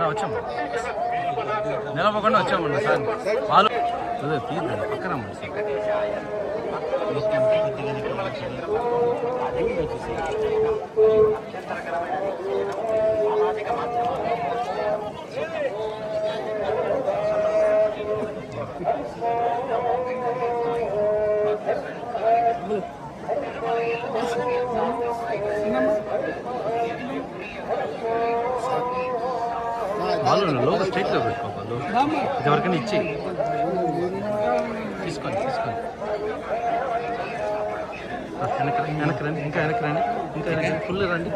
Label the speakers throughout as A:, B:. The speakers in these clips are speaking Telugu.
A: వచ్చాము నిలవకుండా వచ్చామండి సార్ వాళ్ళు అదే తీద్దాం పక్కన వాళ్ళు లోపల స్ట్రైట్లో పెట్టుకో వాళ్ళు ఎవరికైనా ఇచ్చి తీసుకోండి వెనక్కి రండి ఇంకా వెనక్కి రండి ఫుల్ రండి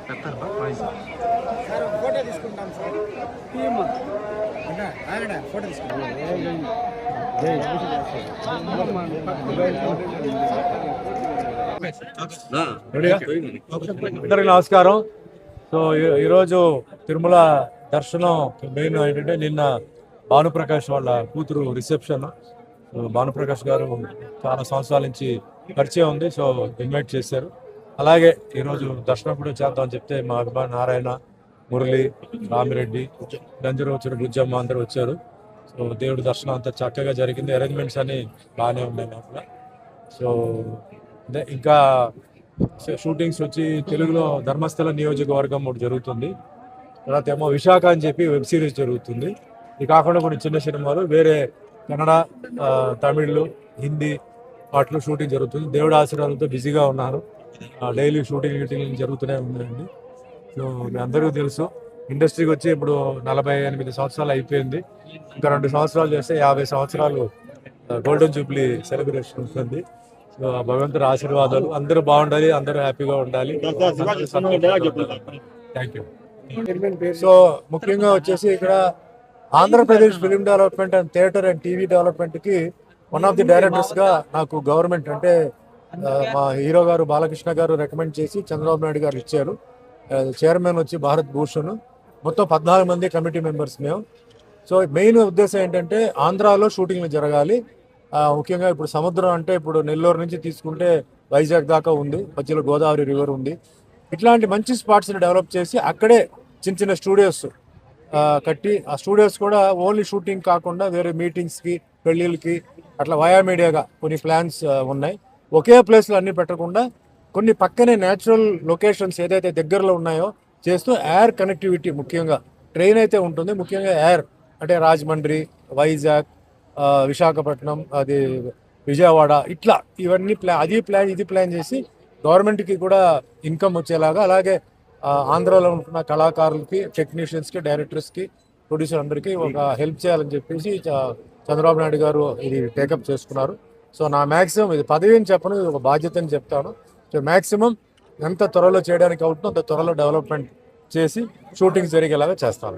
A: పెడతారు బా ప్రైజ్
B: ఫోటో తీసుకుంటాం సార్ ఫోటో తీసుకుంటాం.
C: అందరికి నమస్కారం. సో ఈరోజు తిరుమల దర్శనం మెయిన్ ఏంటంటే నిన్న భానుప్రకాష్ వాళ్ళ కూతురు రిసెప్షన్. భానుప్రకాష్ గారు చాలా సంవత్సరాల నుంచి పరిచయం ఉంది, సో ఇన్వైట్ చేశారు. అలాగే ఈరోజు దర్శనం కూడా చేద్దామని చెప్తే మా అభిమాని నారాయణ, మురళి, రామిరెడ్డి, గంజరోచుడు, బుజ్జమ్మ అందరూ వచ్చారు. సో దేవుడి దర్శనం అంతా చక్కగా జరిగింది. అరేంజ్మెంట్స్ అన్ని బాగానే ఉన్నాయి లోపల. సో అదే ఇంకా షూటింగ్స్ వచ్చి తెలుగులో ధర్మస్థల నియోజకవర్గం ఒకటి జరుగుతుంది, తర్వాత ఏమో విశాఖ అని చెప్పి వెబ్ సిరీస్ జరుగుతుంది. ఇది కాకుండా కొన్ని చిన్న సినిమాలు వేరే కన్నడ, తమిళ్, హిందీ వాటిలో షూటింగ్ జరుగుతుంది. దేవుడి ఆశీర్వాదాలతో బిజీగా ఉన్నారు. డైలీ షూటింగ్ జరుగుతూనే ఉన్నాయండి. సో మీ అందరికీ తెలుసు, ఇండస్ట్రీకి వచ్చి ఇప్పుడు 48 సంవత్సరాలు అయిపోయింది. ఇంకా 2 సంవత్సరాలు చేస్తే 50 సంవత్సరాలు గోల్డెన్ జూబ్లీ సెలబ్రేషన్ ఉంటుంది. సో భగవంతుడి ఆశీర్వాదాలు, అందరూ బాగుండాలి, అందరూ హ్యాపీగా ఉండాలి. Thank you. సో ముఖ్యంగా వచ్చేసి ఇక్కడ Andhra Pradesh film development and theatre and TV డెవలప్మెంట్కి వన్ ఆఫ్ ది డైరెక్టర్స్గా నాకు గవర్నమెంట్ అంటే మా హీరో గారు బాలకృష్ణ గారు రికమెండ్ చేసి చంద్రబాబు నాయుడు గారు ఇచ్చారు. చైర్మన్ వచ్చి భారత్ భూషణ్, మొత్తం 14 మంది కమిటీ మెంబర్స్ మేము. సో మెయిన్ ఉద్దేశం ఏంటంటే ఆంధ్రాలో షూటింగ్లు జరగాలి. ముఖ్యంగా ఇప్పుడు సముద్రం అంటే ఇప్పుడు నెల్లూరు నుంచి తీసుకుంటే వైజాగ్ దాకా ఉంది, మధ్యలో గోదావరి రివర్ ఉంది. ఇట్లాంటి మంచి స్పాట్స్ని డెవలప్ చేసి అక్కడే చిన్న చిన్న స్టూడియోస్ కట్టి, ఆ స్టూడియోస్ కూడా ఓన్లీ షూటింగ్ కాకుండా వేరే మీటింగ్స్కి, పెళ్ళిళ్ళకి అట్లా వయా మీడియాగా కొన్ని ప్లాన్స్ ఉన్నాయి. ఒకే ప్లేస్లో అన్ని పెట్టకుండా కొన్ని పక్కనే న్యాచురల్ లొకేషన్స్ ఏదైతే దగ్గరలో ఉన్నాయో చేస్తూ ఎయిర్ కనెక్టివిటీ, ముఖ్యంగా ట్రైన్ అయితే ఉంటుంది, ముఖ్యంగా ఎయిర్ అంటే రాజమండ్రి, వైజాగ్, విశాఖపట్నం, అది విజయవాడ, ఇట్లా ఇవన్నీ ఇది ప్లాన్ చేసి గవర్నమెంట్కి కూడా ఇన్కమ్ వచ్చేలాగా, అలాగే ఆంధ్రాలో ఉంటున్న కళాకారులకి, టెక్నీషియన్స్కి, డైరెక్టర్స్కి, ప్రొడ్యూసర్ అందరికీ ఒక హెల్ప్ చేయాలని చెప్పేసి చంద్రబాబు నాయుడు గారు ఇది టేకప్ చేసుకున్నారు. సో నా మ్యాక్సిమం, ఇది పదవి అని చెప్పను, ఇది ఒక బాధ్యత అని చెప్తాను. సో మ్యాక్సిమం ఎంత త్వరలో చేయడానికి అవుతుందో అంత త్వరలో డెవలప్మెంట్ చేసి షూటింగ్ జరిగేలాగా చేస్తాను.